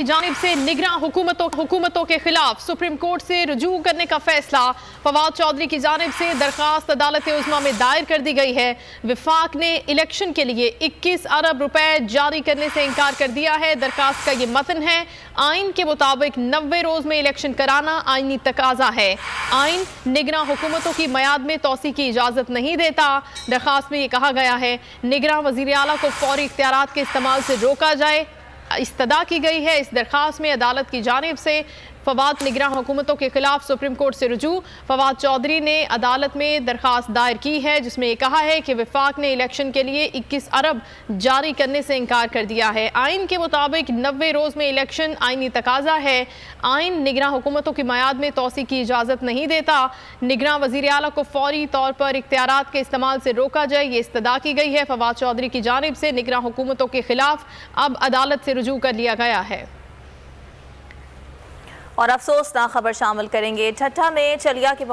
जानिब से निगरां हुकूमतों के खिलाफ सुप्रीम कोर्ट से रुजू करने का फैसला। फवाद चौधरी की जानिब से दरखास्त अदालत उज़्मा में दायर कर दी गई है। विफाक ने इलेक्शन के लिए 21 अरब रुपए जारी करने से इनकार कर दिया है। दरखास्त का ये मतन है। आइन के मुताबिक 90 रोज में इलेक्शन कराना आइनी तकाजा है। आइन निगरां हुकूमतों की मयाद में तोसी की इजाजत नहीं देता। दरखास्त में ये कहा गया है निगरां वज़ीर आला को फौरी इख्तियारात के इस्तेमाल से रोका जाए। इस्तदा की गई है। इस दरखास्त में अदालत की जानिब से फवाद निगरां हुकूमतों के खिलाफ सुप्रीम कोर्ट से रुजू। फवाद चौधरी ने अदालत में दरखास्त दायर की है जिसमें यह कहा है कि विफाक ने इलेक्शन के लिए 21 अरब जारी करने से इनकार कर दिया है। आइन के मुताबिक 90 रोज में इलेक्शन आइनी तकाजा है। आइन निगरां हुकूमतों की मयाद में तोसी की इजाज़त नहीं देता। निगरां वज़ीर आला को फौरी तौर पर इख्तियारात के इस्तेमाल से रोका जाए, ये इस्तदा की गई है। फवाद चौधरी की जानिब से निगरां हुकूमतों के खिलाफ अब अदालत से रुजू कर लिया गया है। और अफसोसनाक खबर शामिल करेंगे। ठट्ठा में चलिया के